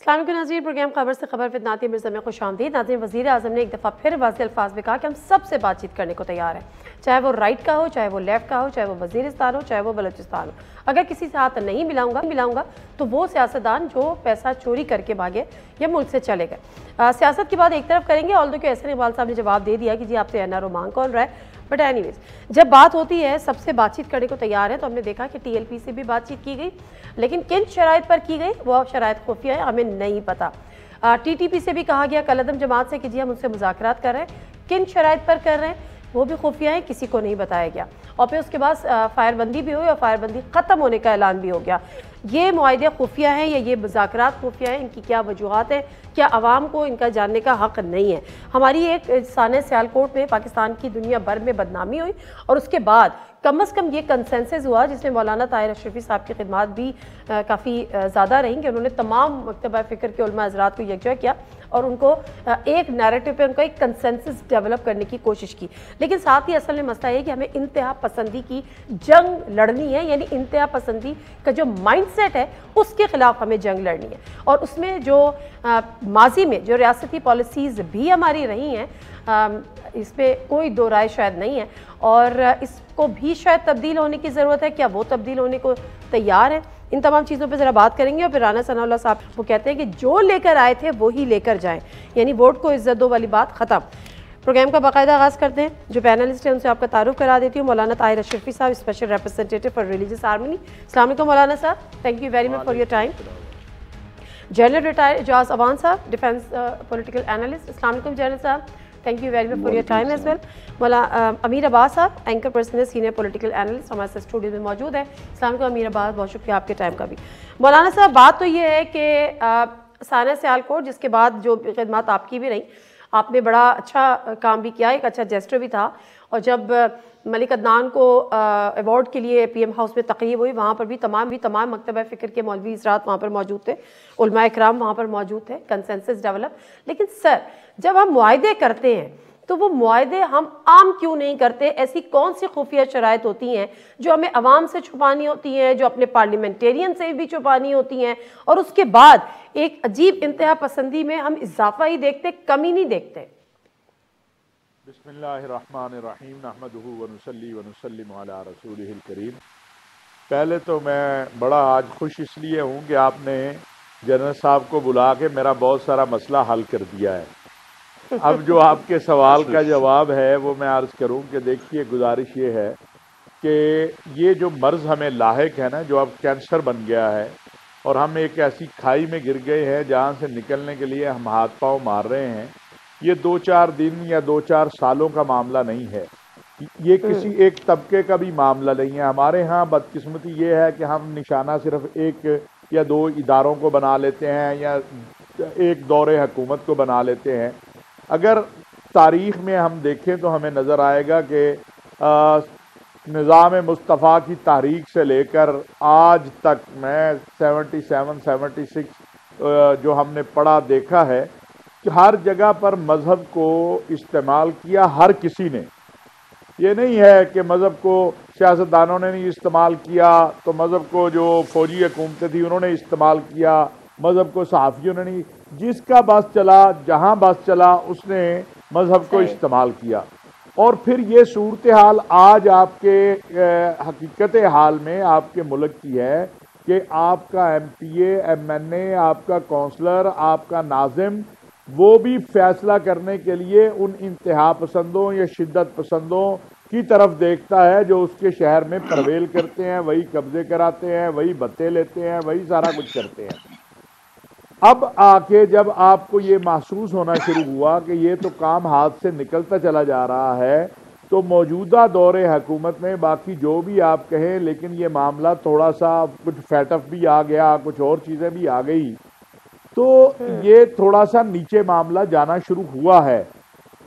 अस्सलाम वालेकुम नाज़रीन, प्रोग्राम खबर से खबर विद नातिया मिर्ज़ा में खुशामदीद। नाज़रीन, वज़ीर आज़म ने एक दफ़ा फिर वाज़ेह अल्फाज में कहा कि हम सबसे बातचीत करने को तैयार हैं, चाहे वो राइट का हो, चाहे वो लेफ़्ट का हो, चाहे वो वज़ीरिस्तान हो, चाहे वो बलूचिस्तान हो। अगर किसी से हाथ नहीं मिलाऊंगा तो वो सियासतदान जो पैसा चोरी करके भागे या मुल्क से चले गए। सियासत की बात एक तरफ करेंगे, ऑल्दो कि एहसन इकबाल साहब ने जवाब दे दिया कि जी आपसे एनआरओ मांग कौन रहा है। बट एनीवेज, जब बात होती है सबसे बातचीत करने को तैयार है, तो हमने देखा कि टीएलपी से भी बातचीत की गई, लेकिन किन शराइत पर की गई वो शराइत खुफिया है, हमें नहीं पता। टीटीपी से भी कहा गया कलअदम जमात से कि जी हम उनसे मुज़ाकरात कर रहे हैं, किन शराइत पर कर रहे हैं वो भी खुफिया है, किसी को नहीं बताया गया। और फिर उसके बाद फायरबंदी भी हुई और फायरबंदी ख़त्म होने का ऐलान भी हो गया। ये मुआहदे खुफिया हैं या ये मुज़ाकरात खुफिया हैं, इनकी क्या वजूहात हैं, क्या आवाम को इनका जानने का हक़ नहीं है। हमारी एक साने सियालकोट में पाकिस्तान की दुनिया भर में बदनामी हुई और उसके बाद कम अज़ कम ये कंसेंसस हुआ, जिसमें मौलाना ताहिर अशरफी साहब की खिदमात भी काफ़ी ज़्यादा रहीं कि उन्होंने तमाम मकतबा फ़िक्र के उलमा हज़रात को यकजा किया और उनको एक नैरेटिव पे उनका एक कंसेंसस डेवलप करने की कोशिश की। लेकिन साथ ही असल में मसला है कि हमें इंतहा पसंदी की जंग लड़नी है, यानी इंतहा पसंदी का जो माइंडसेट है उसके खिलाफ हमें जंग लड़नी है। और उसमें जो माजी में जो रियासती पॉलिसीज़ भी हमारी रही हैं, इस पर कोई दो राय शायद नहीं है और इसको भी शायद तब्दील होने की ज़रूरत है। क्या वो तब्दील होने को तैयार है? इन तमाम चीज़ों पे ज़रा बात करेंगे। और फिर राना सनाउल्लाह साहब वो कहते हैं कि जो लेकर आए थे वो ही लेकर जाएं, यानी वोट को इज्जत दो वाली बात ख़त्म। प्रोग्राम का बाकायदा आगाज़ करते हैं। जो पैनलिस्ट है उनसे आपका तारुफ करा देती हूँ। मौलाना ताहिर अशरफी साहब, special representative for religious harmony. अस्सलाम वालेकुम मौलाना साहब, thank you very much for your time. General retired Ejaz Awan साहब, डिफेंस पॉलिटिकल एनालिस्ट। अस्सलाम वालेकुम जनरल साहब, thank you very much for your time as well. मौला अमीर अब्बास साहब, एंकर पर्सन है, सीनियर पॉलिटिकल एनालिस्ट, हमारे साथ स्टूडियो में मौजूद है। अस्सलाम वालेकुम अमीर अब्बास, बहुत शुक्रिया आपके टाइम का भी। मौलाना साहब, बात तो ये है कि साना सियालकोट, जिसके बाद जो खिदमात आपकी भी रही, आपने बड़ा अच्छा काम भी किया, एक अच्छा जेस्टर भी था। और जब मलिक अदनान को अवार्ड के लिए पीएम हाउस में तकरीब हुई, वहाँ पर भी तमाम मकतबा फ़िक्र के मौलवी हज़रात वहाँ पर मौजूद थे, उलमा इकराम वहाँ पर मौजूद थे, कंसेंसस डेवलप। लेकिन सर, जब हम मुआहदे करते हैं तो वो मुआहदे हम आम क्यों नहीं करते? ऐसी कौन सी खुफिया शराइत होती हैं जो हमें अवाम से छुपानी होती हैं, जो अपने पार्लियामेंटेरियन से भी छुपानी होती हैं, और उसके बाद एक अजीब इंतहा पसंदी में हम इजाफा ही देखते, कमी नहीं देखते? बिस्मिल्लाहिर्रहमानिर्रहीम, नहमदुहु व नुसल्ली व नुसल्लिमु अला रसूलिहिल करीम। पहले तो मैं बड़ा आज खुश इसलिए हूँ कि आपने जनरल साहब को बुला के मेरा बहुत सारा मसला हल कर दिया है। अब जो आपके सवाल का जवाब है वो मैं अर्ज़ करूं कि देखिए, गुजारिश ये है कि ये जो मर्ज़ हमें लाहिक है ना, जो अब कैंसर बन गया है और हम एक ऐसी खाई में गिर गए हैं जहां से निकलने के लिए हम हाथ पांव मार रहे हैं, ये 2-4 दिन या 2-4 सालों का मामला नहीं है, ये किसी एक तबके का भी मामला नहीं है। हमारे यहाँ बदकिस्मती ये है कि हम निशाना सिर्फ 1 या 2 इदारों को बना लेते हैं या एक दौरे हुकूमत को बना लेते हैं। अगर तारीख़ में हम देखें तो हमें नज़र आएगा कि निज़ाम मुस्तफ़ा की तारीख से लेकर आज तक, मैं 77-76 जो हमने पढ़ा देखा है कि हर जगह पर मज़हब को इस्तेमाल किया हर किसी ने। ये नहीं है कि मज़हब को सियासतदानों ने नहीं इस्तेमाल किया तो मज़हब को जो फौजी हुकूमतें थी उन्होंने इस्तेमाल किया, मज़हब को सहाफ़ियों ने नहीं। जिसका बस चला, जहां बस चला, उसने मज़हब को इस्तेमाल किया। और फिर ये सूरत हाल आज आपके हकीकत हाल में आपके मुल्क की है कि आपका MPA, MNA, आपका काउंसलर, आपका नाज़िम, वो भी फैसला करने के लिए उन इंतहा पसंदों या शिद्दत पसंदों की तरफ देखता है जो उसके शहर में प्रवेल करते हैं, वही कब्जे कराते हैं, वही भत्ते लेते हैं, वही सारा कुछ करते हैं। अब आके जब आपको ये महसूस होना शुरू हुआ कि ये तो काम हाथ से निकलता चला जा रहा है, तो मौजूदा दौरे हुकूमत में बाकी जो भी आप कहें, लेकिन ये मामला थोड़ा सा कुछ फैटफ भी आ गया, कुछ और चीज़ें भी आ गई, तो ये थोड़ा सा नीचे मामला जाना शुरू हुआ है।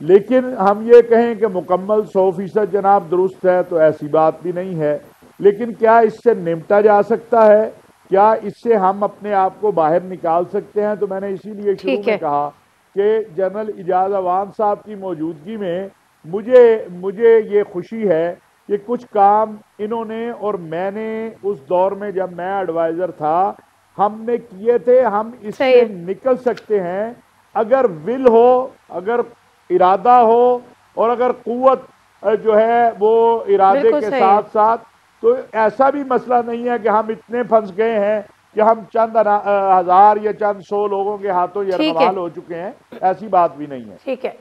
लेकिन हम ये कहें कि मुकम्मल 100% जनाब दुरुस्त है तो ऐसी बात भी नहीं है। लेकिन क्या इससे निपटा जा सकता है? क्या इससे हम अपने आप को बाहर निकाल सकते हैं? तो मैंने इसीलिए शुरू में कहा कि जनरल एजाज अवान साहब की मौजूदगी में मुझे ये खुशी है कि कुछ काम इन्होंने और मैंने उस दौर में जब मैं एडवाइज़र था हमने किए थे, हम सही इससे है। निकल सकते हैं अगर विल हो, अगर इरादा हो, और अगर कुव्वत जो है वो इरादे बिल्कुल के सही है। साथ साथ। तो ऐसा भी मसला नहीं है कि हम इतने फंस गए हैं कि हम चंद हजार या चंद सौ लोगों के हाथों ठीक है। यरगमाल हो चुके हैं, ऐसी बात भी नहीं है। ठीक है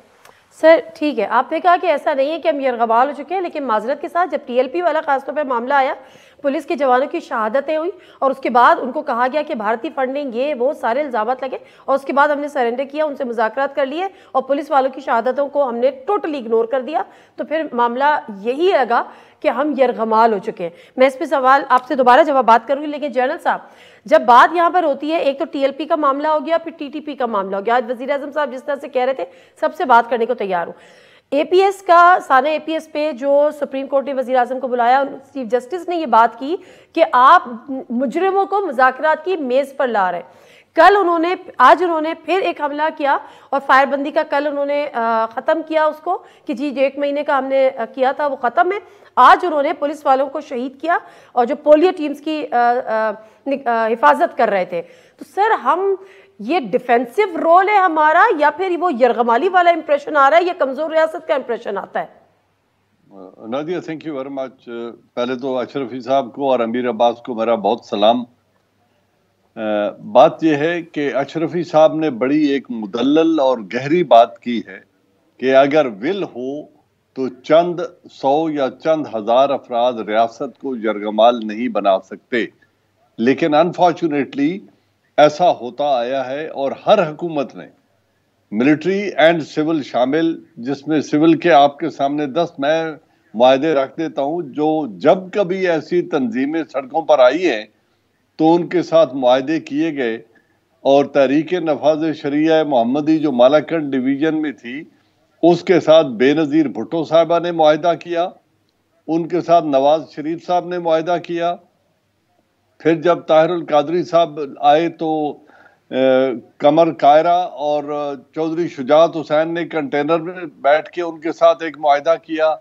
सर, ठीक है, आपने कहा कि ऐसा नहीं है कि हम यरगमाल हो चुके हैं, लेकिन माजरत के साथ जब टीएलपी वाला खासतौर पर मामला आया, पुलिस के जवानों की शहादतें हुई और उसके बाद उनको कहा गया कि भारतीय फंडिंग, ये वो सारे इल्जाम लगे, और उसके बाद हमने सरेंडर किया, उनसे मुज़ाकरात कर लिए और पुलिस वालों की शहादतों को हमने टोटली इग्नोर कर दिया। तो फिर मामला यही लगा कि हम यरगमाल हो चुके हैं। मैं इस पर सवाल आपसे दोबारा जवाब बात करूंगी, लेकिन जनरल साहब, जब बात यहाँ पर होती है, एक तो टीएलपी का मामला हो गया, फिर टीटीपी का मामला हो गया। आज वजीर आजम साहब जिस तरह से कह रहे थे, सबसे बात करने को तैयार हूँ। एपीएस का साना एपीएस पे जो सुप्रीम कोर्ट ने वजीर आजम को बुलाया, चीफ जस्टिस ने ये बात की कि आप मुजरिमों को मुज़ाकरात की मेज़ पर ला रहे हैं। आज उन्होंने फिर एक हमला किया और फायरबंदी का कल उन्होंने ख़त्म किया उसको कि जी 1 महीने का हमने किया था वो ख़त्म है। आज उन्होंने पुलिस वालों को शहीद किया और जो पोलियो टीम्स की हिफाजत कर रहे थे। तो सर, हम ये डिफेंसिव रोल है हमारा, या फिर वो यरगमाली वाला इंप्रेशन आ रहा है, या कमजोर रियासत का इंप्रेशन आता है? Nadia, thank you very much. पहले तो अशरफी साहब को और अमीर अब्बास को मेरा बहुत सलाम। बात यह है कि अशरफी साहब ने बड़ी एक मुदल्लल और गहरी बात की है कि अगर विल हो तो चंद 100 या चंद हजार अफराद रियासत को यरगमाल नहीं बना सकते, लेकिन अनफॉर्चुनेटली ऐसा होता आया है और हर हुकूमत ने, मिलिट्री एंड सिविल शामिल, जिसमें सिविल के आपके सामने 10 मैं मुआहदे रख देता हूं, जो जब कभी ऐसी तंजीमें सड़कों पर आई हैं तो उनके साथ मुआहदे किए गए। और तहरीक नफाज शरिया मोहम्मदी जो मालाकंड डिवीजन में थी, उसके साथ बेनज़ीर भुट्टो साहबा ने मुआहदा किया, उनके साथ नवाज शरीफ साहब ने मुआहदा किया। फिर जब ताहिरुल कादरी साहब आए तो कमर कायरा और चौधरी शुजात हुसैन ने कंटेनर में बैठ के उनके साथ एक मुआहदा किया।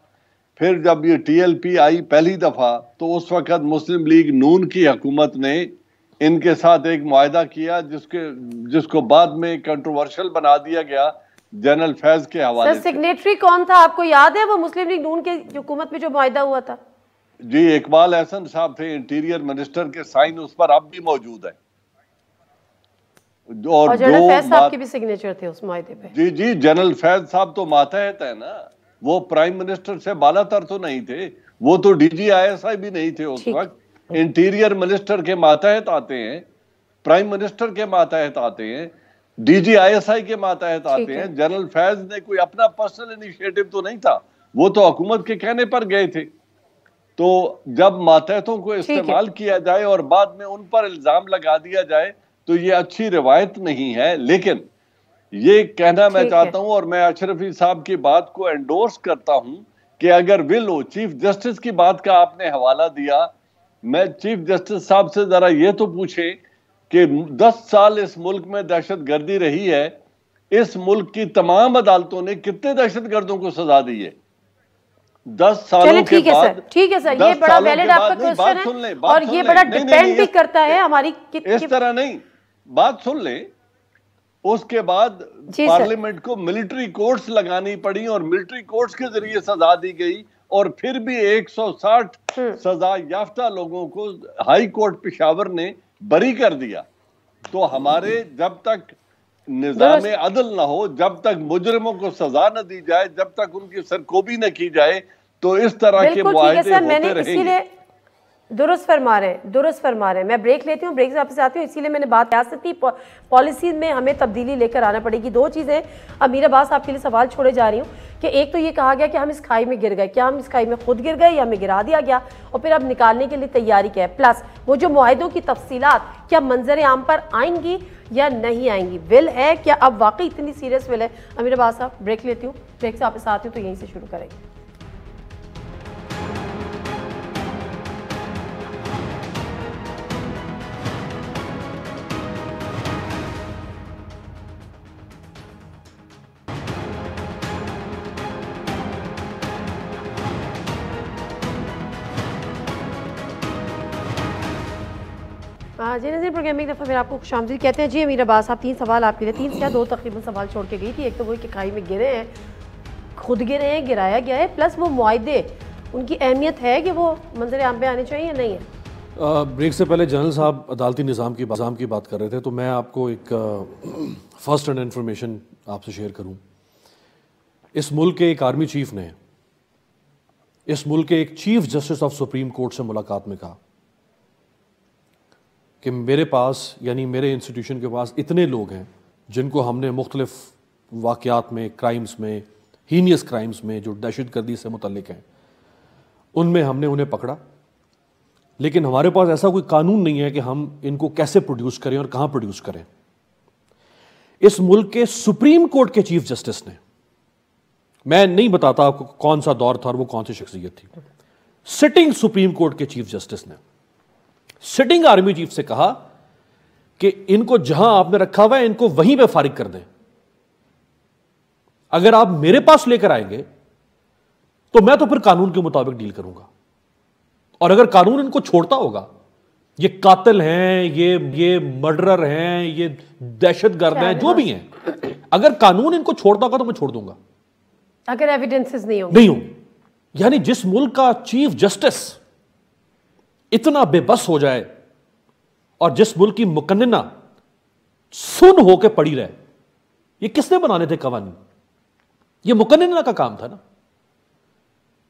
फिर जब ये टीएलपी आई पहली दफा, तो उस वक्त मुस्लिम लीग नून की हुकूमत ने इनके साथ एक मुआहदा किया जिसको बाद में कंट्रोवर्शियल बना दिया गया जनरल फैज के हवाले से। सिग्नेटरी कौन था, आपको याद है? वो मुस्लिम लीग नून की हुकूमत में जो मुआहदा हुआ था? जी, इकबाल एहसन साहब थे इंटीरियर मिनिस्टर के, साइन उस पर अब भी मौजूद है। और जनरल फैज साहब के भी सिग्नेचर थे उस मुआहदे पे। जी जी, जनरल फैज साहब तो मातहत है ना, वो प्राइम मिनिस्टर से बालातर तो नहीं थे, वो तो DGISI भी नहीं थे उस वक्त। इंटीरियर मिनिस्टर के मातहत आते हैं, प्राइम मिनिस्टर के मातहत आते हैं, DGISI के मातहत आते हैं। जनरल फैज ने कोई अपना पर्सनल इनिशिएटिव तो नहीं था, वो तो हुकूमत के कहने पर गए थे। तो जब मातहतों को इस्तेमाल किया जाए और बाद में उन पर इल्जाम लगा दिया जाए तो ये अच्छी रिवायत नहीं है। लेकिन ये कहना मैं चाहता हूं, और मैं अशरफी साहब की बात को एंडोर्स करता हूं, कि अगर विल हो, चीफ जस्टिस की बात का आपने हवाला दिया, मैं चीफ जस्टिस साहब से जरा ये तो पूछे कि 10 साल इस मुल्क में दहशतगर्दी रही है, इस मुल्क की तमाम अदालतों ने कितने दहशतगर्दों को सजा दी है 10 सालों के बाद? ठीक है सर, ये बड़ा वैलिड आपका क्वेश्चन है और ये बड़ा डिपेंड भी करता है हमारी इस तरह नहीं, बात सुन ले। उसके बाद पार्लियामेंट को मिलिट्री कोर्ट्स लगानी पड़ी और मिलिट्री कोर्ट्स के जरिए सजा दी गई, और फिर भी 160 सजा याफ्ता लोगों को हाई कोर्ट पेशावर ने बरी कर दिया। तो हमारे जब तक निजाम अदल ना हो, जब तक मुजरिमों को सजा न दी जाए, जब तक उनकी सरकोबी न की जाए, तो इस तरह के मुआहदे होते रहेंगे। दुरुस्त फरमा रहे हैं। मैं ब्रेक लेती हूँ, ब्रेक से वापस आती हूँ। इसीलिए मैंने बात, सियासती पॉलिसी में हमें तब्दीली लेकर आना पड़ेगी। 2 चीज़ें अमीर अब्बास आपके लिए सवाल छोड़े जा रही हूँ कि एक तो ये कहा गया कि हम इस खाई में गिर गए, क्या हम इस खाई में खुद गिर गए या हमें गिरा दिया गया, और फिर अब निकालने के लिए तैयारी क्या है, प्लस वो जो मुआहदों की तफसीलात क्या मंजर आम पर आएंगी या नहीं आएंगी, विल है क्या, अब वाकई इतनी सीरियस विल है? अमीर अब्बास साहब, ब्रेक लेती हूँ, ब्रेक से वापस आती हूँ, तो यहीं से शुरू करेंगे। जी नज़ीर, प्रोग्राम में एक दफ़ा फिर आपको खुशामदीद कहते हैं। जी अमीर अब्बास साहब, 3 सवाल आपके लिए, 3 से 2 तकरीबन सवाल छोड़ के गई थी। एक तो वही कि खाई में गिरे हैं, खुद गिरे हैं, गिराया गया है, प्लस वो मुआहदे उनकी अहमियत है कि वो मंजर आम पे आने चाहिए या नहीं है। ब्रेक से पहले जनरल साहब अदालती निज़ाम की बात कर रहे थे, तो मैं आपको एक फर्स्ट हैंड इन्फॉर्मेशन आपसे शेयर करूं। इस मुल्क के एक आर्मी चीफ ने इस मुल्क के एक chief justice of supreme court से मुलाकात में कहा कि मेरे पास, यानी मेरे इंस्टीट्यूशन के पास इतने लोग हैं जिनको हमने मुख्तलिफ वाक़यात में, क्राइम्स में, हीनियस क्राइम्स में जो दहशतगर्दी से मुतल्लिक हैं, उनमें हमने उन्हें पकड़ा, लेकिन हमारे पास ऐसा कोई कानून नहीं है कि हम इनको कैसे प्रोड्यूस करें और कहां प्रोड्यूस करें। इस मुल्क के सुप्रीम कोर्ट के चीफ जस्टिस ने, मैं नहीं बताता आपको कौन सा दौर था और वो कौन सी शख्सियत थी, सिटिंग सुप्रीम कोर्ट के चीफ जस्टिस ने सिटिंग आर्मी चीफ से कहा कि इनको जहां आपने रखा हुआ है इनको वहीं पे फारिग कर दें। अगर आप मेरे पास लेकर आएंगे तो मैं तो फिर कानून के मुताबिक डील करूंगा, और अगर कानून इनको छोड़ता होगा, ये कातिल हैं, ये मर्डरर हैं, ये दहशतगर्द हैं, जो भी हैं, अगर कानून इनको छोड़ता होगा तो मैं छोड़ दूंगा, अगर एविडेंसेस नहीं हो। यानी जिस मुल्क का चीफ जस्टिस इतना बेबस हो जाए और जिस मुल्क की मुकन्नना सुन होकर पड़ी रहे, ये किसने बनाने थे कवानीन? ये मुकन्नना का काम था ना,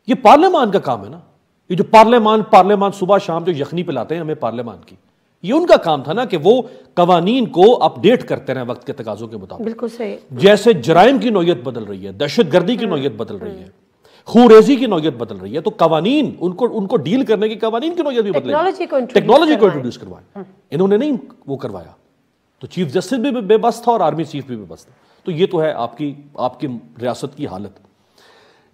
ये पार्लियामान का काम है ना। ये जो पार्लियामान सुबह शाम जो यखनी पिलाते हैं हमें पार्लियामान की, ये उनका काम था ना कि वो कवानीन को अपडेट करते रहे वक्त के तकाजों के मुताबिक। बिल्कुल सही। जैसे जराइम की नौयत बदल रही है, दहशतगर्दी की नौयत बदल रही है, खूरेजी की नौयत बदल रही है, तो कवानीन उनको डील करने की कवानीन की नौयत भी बदलेगी, टेक्नोलॉजी को इंट्रोड्यूस करवाया। इन्होंने नहीं वो करवाया, तो चीफ जस्टिस भी बेबस था और आर्मी चीफ भी बेबस था। तो ये तो है आपकी रियासत की हालत।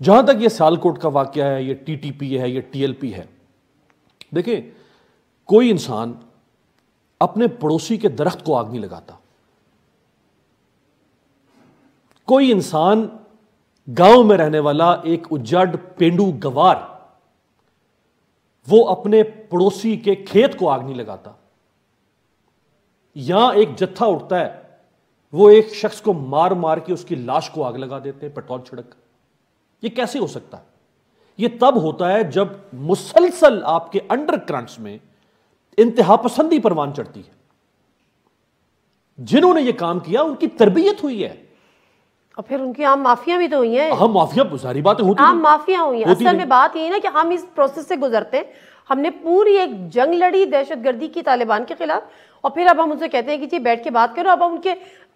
जहां तक ये सियालकोट का वाकया है, ये टीटीपी है, ये टीएलपी है, देखिए कोई इंसान अपने पड़ोसी के दरख्त को आग नहीं लगाता। कोई इंसान गांव में रहने वाला एक उज्जड पेंडू गवार, वो अपने पड़ोसी के खेत को आग नहीं लगाता। यहां एक जत्था उठता है, वो एक शख्स को मार मार के उसकी लाश को आग लगा देते हैं पेट्रोल छिड़क। ये कैसे हो सकता है? ये तब होता है जब मुसलसल आपके अंडरकरंट्स में इंतहा पसंदी परवान चढ़ती है। जिन्होंने ये काम किया उनकी तरबियत हुई है, और फिर उनकी आम माफिया भी तो हुई हैं। हम माफिया, सारी बातें होती, आम माफिया हुई हैं। असल में बात ये है ना कि हम इस प्रोसेस से गुजरते हैं, हमने पूरी एक जंग लड़ी दहशतगर्दी की तालिबान के खिलाफ, और फिर अब हम उनसे कहते हैं कि जी बैठ के बात करो।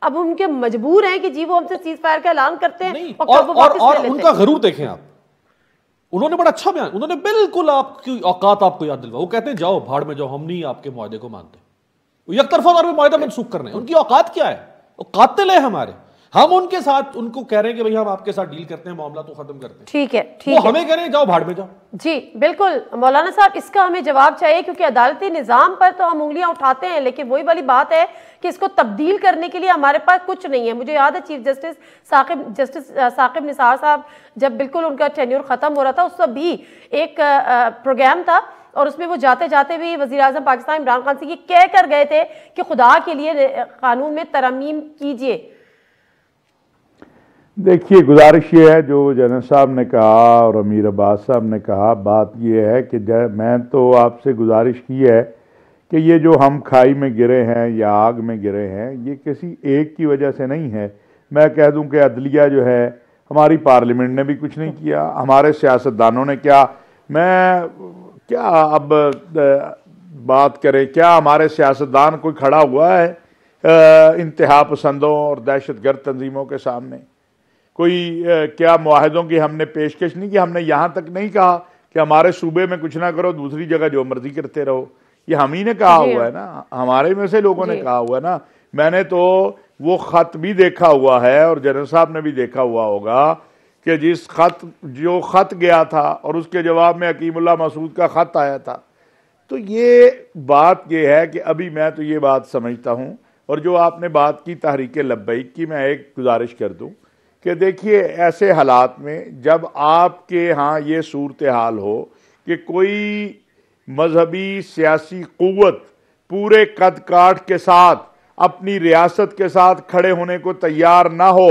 अब उनके मजबूर हैं कि जी वो हमसे सीज फायर का ऐलान करते हैं और उनका गरूर देखें आप। उन्होंने बड़ा अच्छा बयान, उन्होंने बिल्कुल आपकी औकात आपको याद दिलवा। वो कहते हैं जाओ भाड़ में जाओ, हम नहीं आपके मुआहदे को मानते। वो एक तरफा तौर पर मुआहदा मनसूख कर रहे हैं। उनकी औकात क्या है? वो कातिल है हमारे। हम उनके साथ उनको कह रहे हैं कि भाई हम आपके साथ डील करते हैं, मामला तो खत्म करते हैं। ठीक है, वो हमें कह रहे हैं जाओ भाड़ में जाओ। जी बिल्कुल मौलाना साहब, इसका हमें जवाब चाहिए, क्योंकि अदालती निजाम पर तो हम उंगलियां उठाते हैं, लेकिन वही वाली बात है कि इसको तब्दील करने के लिए हमारे पास कुछ नहीं है। मुझे याद है चीफ जस्टिस साकिब निसार साहब, जब बिल्कुल उनका टेन्योर खत्म हो रहा था, उस वक्त भी एक प्रोग्राम था और उसमें वो जाते जाते भी वज़ीर आज़म पाकिस्तान इमरान खान से ये कह कर गए थे कि खुदा के लिए कानून में तरमीम कीजिए। देखिए, गुजारिश ये है जो जनरल साहब ने कहा और अमीर अब्बास साहब ने कहा, बात ये है कि मैं तो आपसे गुजारिश की है कि ये जो हम खाई में गिरे हैं या आग में गिरे हैं, ये किसी एक की वजह से नहीं है। मैं कह दूं कि अदलिया जो है, हमारी पार्लियामेंट ने भी कुछ नहीं किया, हमारे सियासतदानों ने क्या अब बात करें, क्या हमारे सियासतदान कोई खड़ा हुआ है इंतहा पसंदों और दहशतगर्द तंजीमों के सामने? कोई क्या मुआहदों की हमने पेशकश नहीं की? हमने यहाँ तक नहीं कहा कि हमारे सूबे में कुछ ना करो, दूसरी जगह जो मर्जी करते रहो। ये हम ही ने कहा हुआ है ना, हमारे में से लोगों ने कहा हुआ है ना। मैंने तो वो खत भी देखा हुआ है और जनरल साहब ने भी देखा हुआ होगा कि जो खत गया था और उसके जवाब में हकीमुल्लाह मसूद का खत आया था। तो ये बात ये है कि अभी मैं तो ये बात समझता हूँ, और जो आपने बात की तहरीक लब्बैक की, मैं एक गुजारिश कर दूँ कि देखिए, ऐसे हालात में जब आपके यहाँ ये सूरत हाल हो कि कोई मजहबी सियासी क़ुव्वत पूरे कद काठ के साथ अपनी रियासत के साथ खड़े होने को तैयार ना हो,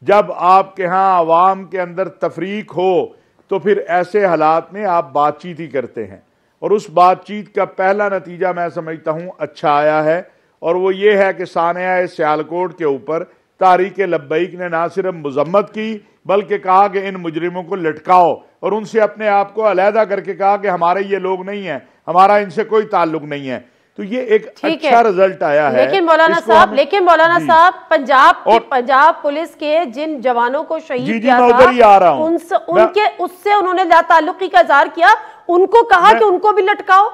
जब आपके यहाँ आवाम के अंदर तफरीक हो, तो फिर ऐसे हालात में आप बातचीत ही करते हैं। और उस बातचीत का पहला नतीजा मैं समझता हूँ अच्छा आया है, और वो ये है कि सानिया सियालकोट के ऊपर तहरीक लब्बैक ने ना सिर्फ मजम्मत की बल्कि कहा कि इन मुजरिमों को लटकाओ, और उनसे अपने आप को अलहदा करके कहा कि हमारे ये लोग नहीं हैं, हमारा इनसे कोई ताल्लुक नहीं है। तो ये एक अच्छा रिजल्ट आया है। लेकिन मौलाना साहब पंजाब पुलिस के जिन जवानों को शहीद किया था उससे उन्होंने ताल्लुकी का इजहार किया, उनको कहा कि उनको भी लटकाओ।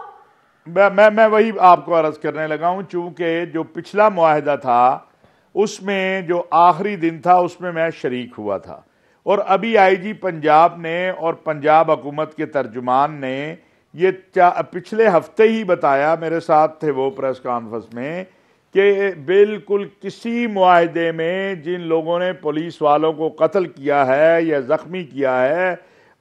मैं वही आपको अर्ज करने लगा हूं, चूंकि जो पिछला मुआहदा था उसमें जो आखिरी दिन था उसमें मैं शरीक हुआ था, और अभी आईजी पंजाब ने और पंजाब हुकूमत के तर्जुमान ने ये पिछले हफ्ते ही बताया, मेरे साथ थे वो प्रेस कॉन्फ्रेंस में, कि बिल्कुल किसी मुआहदे में जिन लोगों ने पुलिस वालों को कत्ल किया है या जख्मी किया है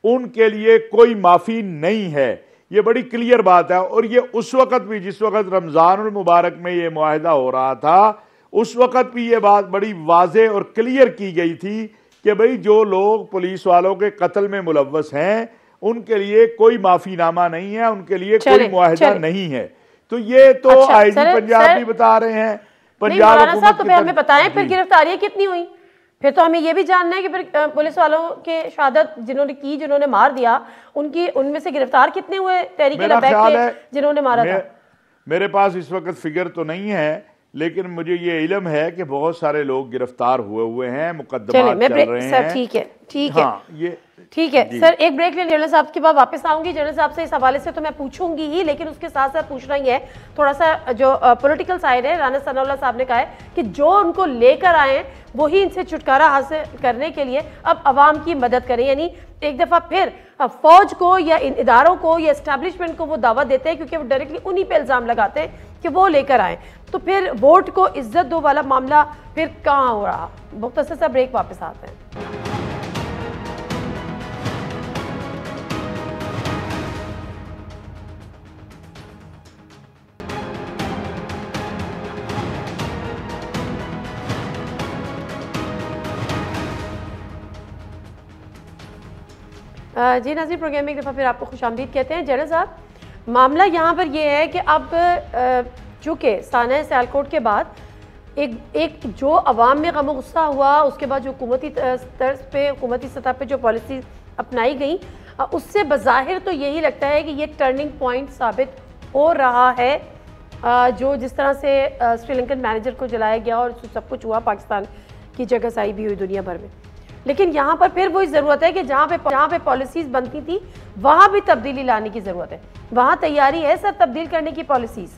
उनके लिए कोई माफ़ी नहीं है। ये बड़ी क्लियर बात है। और ये उस वक़्त भी, जिस वक़्त रमज़ानुल मुबारक में ये मुआहदा हो रहा था, उस वक़्त भी ये बात बड़ी वाज़े और क्लियर की गई थी कि भाई जो लोग पुलिस वालों के कत्ल में मुलव्वस हैं उनके लिए कोई माफीनामा नहीं है, उनके लिए कोई मुआहदा नहीं है। तो ये तो आईजी पंजाब भी बता रहे हैं। पंजाब हुकूमत तो हमें बताएं फिर गिरफ्तारियां कितनी हुई, फिर तो हमें ये भी जानना है कि फिर पुलिस वालों के शहादत जिन्होंने मार दिया उनमें से गिरफ्तार कितने हुए तहरीक लब्बैक के जिन्होंने मारा था? मेरे पास इस वक्त फिगर तो नहीं है, लेकिन मुझे ये इल्म है कि बहुत सारे लोग गिरफ्तार हुए हैं, मुकदमा चल रहे हैं। ठीक है सर, एक ब्रेक ले, जनरल साहब के बाद वापस आऊंगी। जनरल साहब से इस हवाले से तो मैं पूछूंगी ही, लेकिन उसके साथ साथ पूछना ही है थोड़ा सा जो पॉलिटिकल साइड है। राना सनाउल्लाह साहब ने कहा है कि जो उनको लेकर आए हैं वही इनसे छुटकारा हासिल करने के लिए अब अवाम की मदद करें, यानी एक दफा फिर फौज को या इन इदारों को या एस्टैब्लिशमेंट को वो दावा देते हैं, क्योंकि वो डायरेक्टली उन्हीं पे इल्जाम लगाते हैं कि वो लेकर आए। तो फिर वोट को इज्जत दो वाला मामला फिर कहाँ हो रहा? मुख्तसर सा ब्रेक, वापस आते हैं। जी नाज़रीन, प्रोग्राम में एक दफ़ा फिर आपको खुशामदीद कहते हैं। जनरल साहब, मामला यहाँ पर यह है कि अब चूँकि सानिया सियालकोट के बाद एक जो अवाम में गम गुस्सा हुआ, उसके बाद जो हुकूमती तर्ज पे, हुकूमती सतह पे जो पॉलिसी अपनाई गई, उससे बज़ाहिर तो यही लगता है कि ये टर्निंग पॉइंट साबित हो रहा है। जो जिस तरह से श्रीलंकन मैनेजर को जलाया गया और सब कुछ हुआ, पाकिस्तान की जगह साई भी हुई दुनिया भर में, लेकिन यहाँ पर फिर वही ज़रूरत है कि जहाँ पे पॉलिसीज़ बनती थी वहाँ भी तब्दीली लाने की ज़रूरत है। वहाँ तैयारी है सर तब्दील करने की पॉलिसीज़?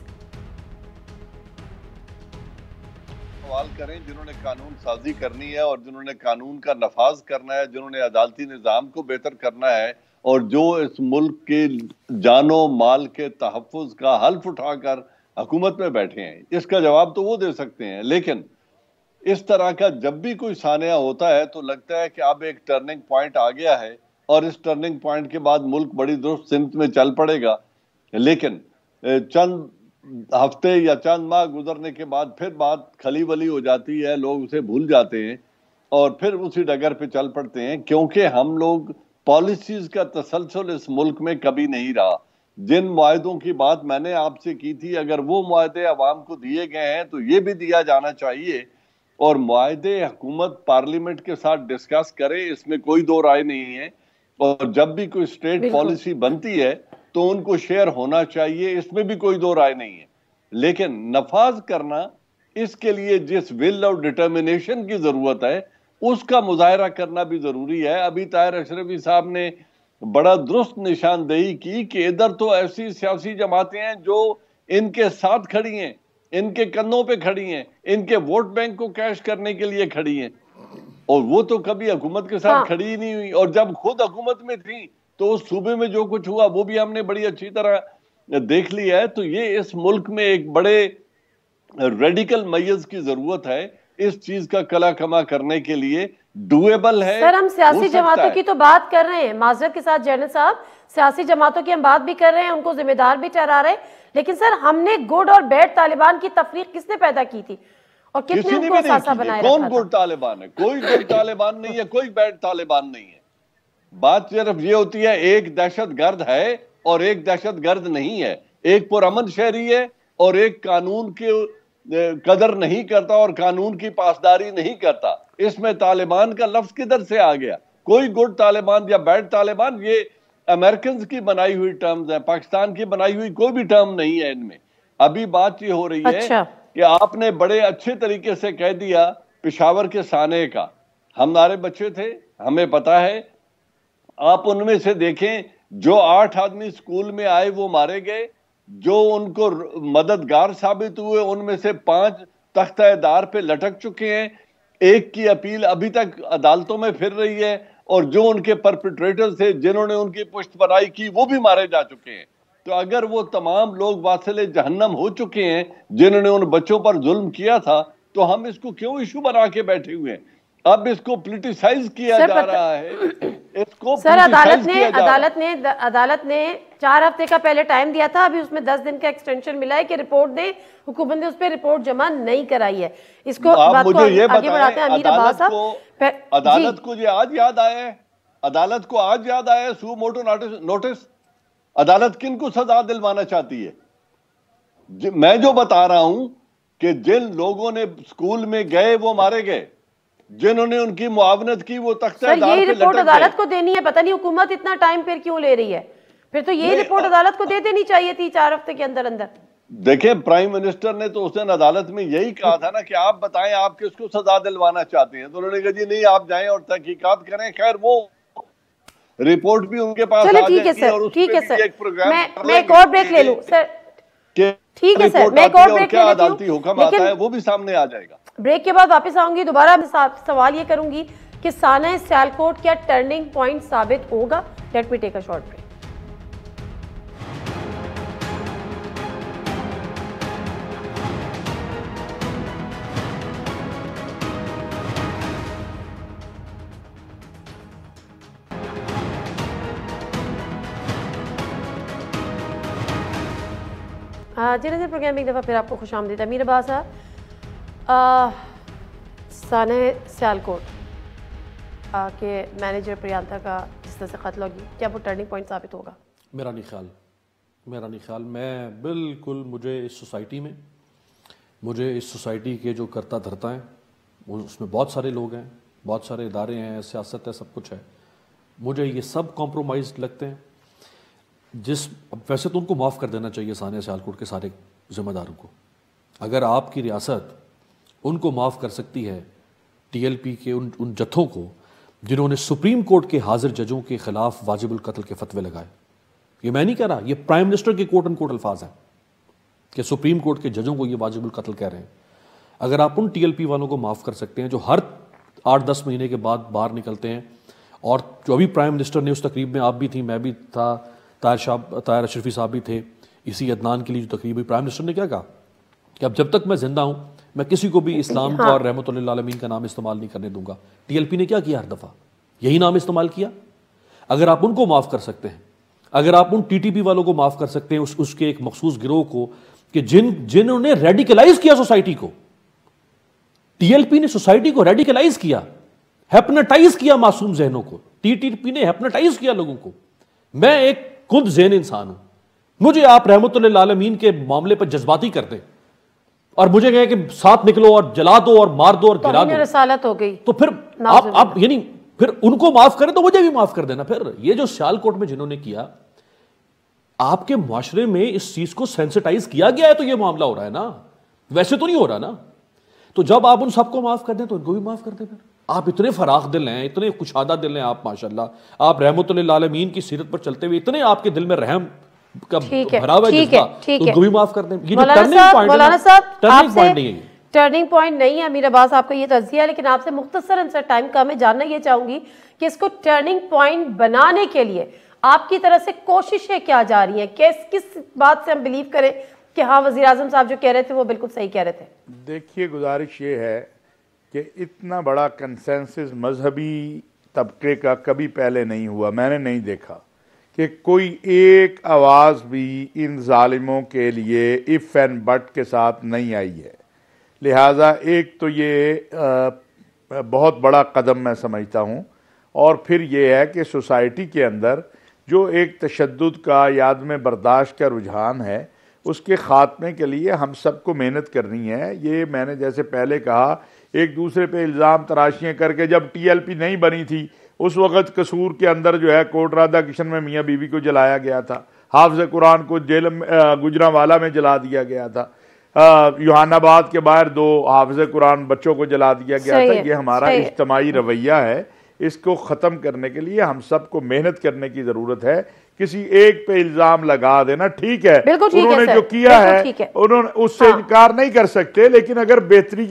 सवाल करें जिन्होंने कानून साजी करनी है और जिन्होंने कानून का नफाज करना है, जिन्होंने अदालती निज़ाम को बेहतर करना है और जो इस मुल्क के जानो माल के तहफ़्फ़ुज़ का हल्फ उठाकर हुकूमत में बैठे हैं, इसका जवाब तो वो दे सकते हैं। लेकिन इस तरह का जब भी कोई सानिया होता है तो लगता है कि अब एक टर्निंग पॉइंट आ गया है और इस टर्निंग पॉइंट के बाद मुल्क बड़ी दुरुस्त सिमत में चल पड़ेगा। लेकिन चंद हफ्ते या चंद माह गुजरने के बाद फिर बात खली वली हो जाती है, लोग उसे भूल जाते हैं और फिर उसी डगर पे चल पड़ते हैं, क्योंकि हम लोग पॉलिसीज का तसलसल इस मुल्क में कभी नहीं रहा। जिन मुआहदों की बात मैंने आपसे की थी, अगर वो मुआहदे अवाम को दिए गए हैं तो ये भी दिया जाना चाहिए और मुआहदे हुकूमत पार्लियामेंट के साथ डिस्कस करे, इसमें कोई दो राय नहीं है। और जब भी कोई स्टेट पॉलिसी बनती है तो उनको शेयर होना चाहिए, इसमें भी कोई दो राय नहीं है। लेकिन नफाज करना, इसके लिए जिस विल और डिटर्मिनेशन की जरूरत है उसका मुजाहरा करना भी जरूरी है। अभी ताहिर अशरफी साहब ने बड़ा दुरुस्त निशानदेही की कि इधर तो ऐसी सियासी जमातें हैं जो इनके साथ खड़ी हैं, इनके कंधों पे खड़ी हैं, इनके वोट बैंक को कैश करने के लिए खड़ी हैं, और वो तो कभी हुकूमत के साथ खड़ी ही नहीं हुई। और जब खुद हुकूमत में थी तो उस सूबे में जो कुछ हुआ वो भी हमने बड़ी अच्छी तरह देख लिया है। तो ये इस मुल्क में एक बड़े रेडिकल मैयज की जरूरत है इस चीज का कला कमा करने के लिए, डुएबल है। सर, हम हो सियासी सकता जमातों है। की तो बात कर रहे हैं, माजरत के साथ जनरल साहब, सियासी जमातों की हम बात भी कर रहे हैं, उनको जिम्मेदार भी ठहरा रहे हैं, लेकिन सर हमने गुड और बैड तालिबान की तफरीक किसने पैदा की थी और कितने किसी ने उनको भी नहीं असासा की है। बनाए कौन रखा गुड था? तालिबान है? कोई गुड तालिबान नहीं है, कोई बैड तालिबान नहीं है। बात सिर्फ ये होती है, एक दहशतगर्द है और एक दहशतगर्द नहीं है, एक पुरअमन शहरी है और एक कानून के कदर नहीं करता और कानून की पासदारी नहीं करता। इसमें तालिबान का लफ्ज किधर से आ गया? कोई गुड तालिबान या बैड तालिबान, ये अमेरिकन की बनाई हुई टर्म्स है, पाकिस्तान की बनाई हुई कोई भी टर्म नहीं है इनमें। अभी बात ये हो रही है अच्छा। कि आपने बड़े अच्छे तरीके से कह दिया पेशावर के साने का। हमारे बच्चे थे, हमें पता है। आप उनमें से देखें, जो 8 आदमी स्कूल में आए वो मारे गए, जो उनको मददगार साबित हुए उनमें से 5 तख्ता-ए-दार पे लटक चुके हैं। एक की अपील अभी तक अदालतों में फिर रही है और जो उनके परपिट्रेटर थे, जिन्होंने उनकी पुष्टपराई की, वो भी मारे जा चुके हैं। तो अगर वो तमाम लोग वासिले जहन्नम हो चुके हैं जिन्होंने उन बच्चों पर जुल्म किया था, तो हम इसको क्यों इशू बना के बैठे हुए हैं? अब इसको पॉलिटिसाइज किया जा रहा है। इसको सर अदालत ने 4 हफ्ते का पहले टाइम दिया था, अभी उसमें 10 दिन का एक्सटेंशन मिला है कि रिपोर्ट दे। हुकूमत ने उस पर रिपोर्ट जमा नहीं कराई है। इसको आप मुझे ये आगे बढ़ाते हैं। अदालत को ये आज याद आया है? अदालत को आज याद आया है सू मोटो नोटिस? अदालत किन को सजा दिलवाना चाहती है? मैं जो बता रहा हूं कि जिन लोगों ने स्कूल में गए वो मारे गए, जिन्होंने उनकी मुआवनत की वो तख्ता-ए-दार पे यही रिपोर्ट लटक अदालत गए। को देनी है, पता नहीं हुकूमत इतना टाइम फिर क्यों ले रही है? फिर तो यही रिपोर्ट अदालत को दे देनी चाहिए थी 4 हफ्ते के अंदर अंदर। देखें, प्राइम मिनिस्टर ने तो उस दिन अदालत में यही कहा था ना कि आप बताएं आप किसको सजा दिलवाना चाहते हैं। तो उन्होंने कहा जी नहीं, आप जाएं और तहकीकात करें। खैर, वो रिपोर्ट भी उनके पास आ ठीक है जाएगी सर, और उस ठीक पे है भी सर, एक प्रोग्राम मैं एक और ब्रेक ले लूं सर। ठीक है सर, मैं एक और ब्रेक ले लेती अदालती हुक्म आता है वो भी सामने आ जाएगा। ब्रेक के बाद वापस आऊंगी, दोबारा सवाल ये करूंगी कि साना सियालकोट क्या टर्निंग पॉइंट साबित होगा? Let me take a short break. जी नज़र प्रोग्राम में एक दफ़ा फिर आपको खुश आमदीद। अमीर अब्बास साहब, साने सियालकोट के मैनेजर प्रियंका का जिस तरह से कत्ल होगी, क्या वो टर्निंग पॉइंट साबित होगा? मेरा नहीं ख्याल। मैं बिल्कुल, मुझे इस सोसाइटी के जो करता धरता हैं, उसमें बहुत सारे लोग हैं, बहुत सारे इदारे हैं, सियासत है, सब कुछ है, मुझे ये सब कॉम्प्रोमाइज लगते हैं। वैसे तो उनको माफ़ कर देना चाहिए सानिया सियालकोट के सारे जिम्मेदारों को। अगर आपकी रियासत उनको माफ़ कर सकती है, टीएलपी के उन जत्थों को जिन्होंने सुप्रीम कोर्ट के हाजिर जजों के खिलाफ वाजिबुल कत्ल के फतवे लगाए, ये मैं नहीं कह रहा, ये प्राइम मिनिस्टर के कोट एंड कोट अल्फाज हैं कि सुप्रीम कोर्ट के जजों को ये वाजिबुल कत्ल कह रहे हैं। अगर आप उन टीएलपी वालों को माफ़ कर सकते हैं जो हर 8-10 महीने के बाद बाहर निकलते हैं, और जो अभी प्राइम मिनिस्टर ने उस तकरीब में, आप भी थी, मैं भी था, ताहिर अशरफी साहब भी थे, इसी अदनान के लिए जो तकरीब हुई, प्राइम मिनिस्टर ने क्या कहा कि अब जब तक मैं जिंदा हूं मैं किसी को भी इस्लाम का और रहमतुल्लिल आलमीन का नाम इस्तेमाल नहीं करने दूंगा। टीएलपी ने क्या किया? हर दफ़ा यही नाम इस्तेमाल किया। अगर आप उनको माफ़ कर सकते हैं, अगर आप उन टीटीपी वालों को माफ़ कर सकते हैं, उसके एक मखसूस गिरोह को कि जिन्होंने रेडिकलाइज किया सोसाइटी को, टीएलपी ने सोसाइटी को रेडिकलाइज किया, हेप्नेटाइज किया मासूम जहनों को, टीटीपी ने हेप्नेटाइज किया लोगों को। मैं एक खुद ज़हन इंसान हूं, मुझे आप रहमतुल्लिल आलमीन के मामले पर जज्बाती कर दें और मुझे कहें कि साथ निकलो और जला दो और मार दो और गिरा दो, रसालत हो गई, तो फिर आप यानी फिर उनको माफ करें तो मुझे भी माफ कर देना। फिर ये जो सियालकोट में जिन्होंने किया, आपके मुआशरे में इस चीज को सेंसिटाइज किया गया है तो ये मामला हो रहा है ना, वैसे तो नहीं हो रहा ना। तो जब आप उन सबको माफ कर दें तो इनको भी माफ कर दें। फिर आप इतने फराख दिल हैं, इतने कुशादा दिल हैं आप, माशाल्लाह। आप रहमतुल्लिल आलमीन की सीरत पर चलते हुए इतने आपके दिल में रहम का भरा हुआ जज्बा, तो उनको भी माफ कर दें। ये जो टर्निंग पॉइंट नहीं है, टर्निंग पॉइंट नहीं है। अमीर अब्बास आपका ये तज़किया है, लेकिन आपसे मुख्तसरन सा टाइम का मैं जानना ये चाहूंगी कि इसको टर्निंग पॉइंट बनाने के लिए आपकी तरफ से कोशिशें क्या जा रही हैं? किस बात से हम बिलीव करें कि हाँ, वज़ीर आज़म साहब जो कह रहे थे वो बिल्कुल सही कह रहे थे? देखिए, गुजारिश ये है कि इतना बड़ा कंसेंसस मजहबी तबके का कभी पहले नहीं हुआ। मैंने नहीं देखा कि कोई एक आवाज़ भी इन जालिमों के लिए इफ़ एंड बट के साथ नहीं आई है। लिहाजा एक तो ये बहुत बड़ा कदम मैं समझता हूँ, और फिर ये है कि सोसाइटी के अंदर जो एक तशद्दुद का याद में बर्दाश्त का रुझान है, उसके ख़ात्मे के लिए हम सबको मेहनत करनी है। ये मैंने जैसे पहले कहा, एक दूसरे पे इल्ज़ाम तराशियाँ करके, जब TLP नहीं बनी थी उस वक़्त कसूर के अंदर जो है कोट राधा किशन में मियाँ बीवी को जलाया गया था, हाफ़िज़ कुरान को जेल में गुजरांवाला में जला दिया गया था, यूहानाबाद के बाहर 2 हाफ़िज़ कुरान बच्चों को जला दिया गया था। ये हमारा इज्तिमाई रवैया है, इसको ख़त्म करने के लिए हम सबको मेहनत करने की ज़रूरत है। किसी एक पे इल्ज़ाम लगा देना ठीक है, उन्होंने जो किया है उन्होंने उससे इनकार नहीं कर सकते, लेकिन अगर बेहतरी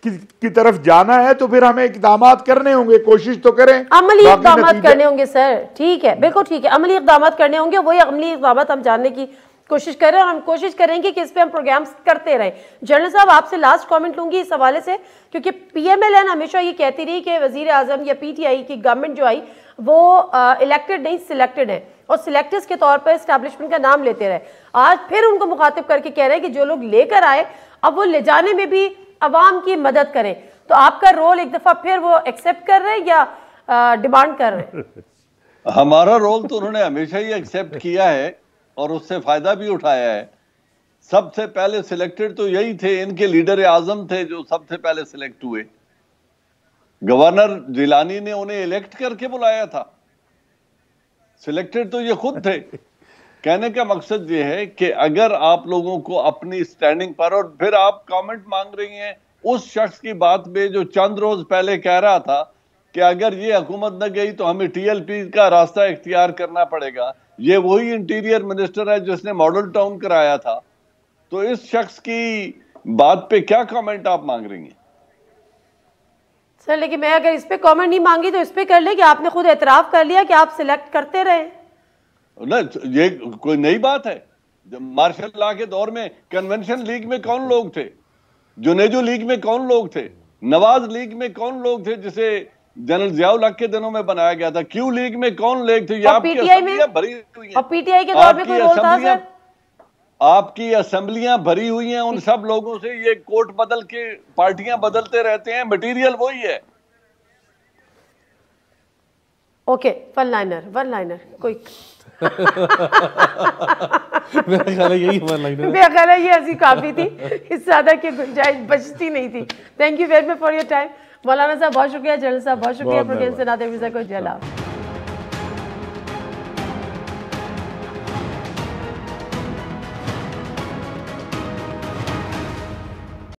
की तरफ जाना है तो फिर हमें इक़दाम करने होंगे, कोशिश तो करें, अमली इक़दाम करने होंगे सर। ठीक है, बिल्कुल ठीक है, अमली इक़दाम करने होंगे। वही अमली इक़दाम हम जानने की कोशिश कर रहे हैं और हम कोशिश करेंगे कि इस पे हम प्रोग्राम्स करते रहें। जनरल साहब, आपसे लास्ट कमेंट लूंगी इस हवाले से, क्योंकि PMLN हमेशा ये कहती रही कि वजीर आजम या PTI की गवर्नमेंट जो आई वो इलेक्टेड नहीं सिलेक्टेड है, और सिलेक्टर्स के तौर पर एस्टैब्लिशमेंट का नाम लेते रहे। आज फिर उनको मुखातिब करके कह रहे हैं कि जो लोग लेकर आए अब वो ले जाने में भी अवाम की मदद करें। तो आपका रोल एक दफा फिर वो एक्सेप्ट कर रहे हैं या डिमांड कर रहे हैं? हमारा रोल तो उन्होंने हमेशा ही एक्सेप्ट किया है और उससे फायदा भी उठाया है। सबसे पहले सिलेक्टेड तो यही थे, इनके लीडर आजम थे जो सबसे पहले सिलेक्ट हुए। गवर्नर जिलानी ने उन्हें इलेक्ट करके बुलाया था, सिलेक्टेड तो ये खुद थे। कहने का मकसद ये है कि अगर आप लोगों को अपनी स्टैंडिंग पर, और फिर आप कमेंट मांग रही हैं उस शख्स की बात पे जो चंद रोज पहले कह रहा था कि अगर ये हुकूमत न गई तो हमें TLP का रास्ता इख्तियार करना पड़ेगा। ये वही इंटीरियर मिनिस्टर है जिसने मॉडल टाउन कराया था। तो इस शख्स की बात पे क्या कमेंट आप मांग रही हैं? सर लेकिन मैं अगर इस पे कमेंट नहीं मांगी तो इस पे कर ले कि आपने खुद एतराफ कर लिया कि आप सिलेक्ट करते रहे। ना, ये कोई नई बात है? मार्शल लॉ के दौर में कन्वेंशन लीग में कौन लोग थे? जुनेजो लीग में कौन लोग थे? नवाज लीग में कौन लोग थे जिसे जनरल जियाउल हक के दिनों में बनाया गया था? क्यू लीग में कौन लोग थे? PTI में भरी हुई हैं। और PTI के दौर में कोई रोल था सर? आपकी असेंबलियां भरी हुई हैं उन सब लोगों से। ये कोर्ट बदल के पार्टियां बदलते रहते हैं, मटेरियल वही है। ओके, वन लाइनर कोई मेरा ख्याल है यही वन लाइनर, मेरा ख्याल है ये ऐसी काफी थी, इससे ज्यादा की गुंजाइश बचती नहीं थी। Thank you very much for your time. मौलाना साहब बहुत शुक्रिया, जनरल साहब बहुत शुक्रिया, प्रोग्राम से नाते मिर्जा को जला।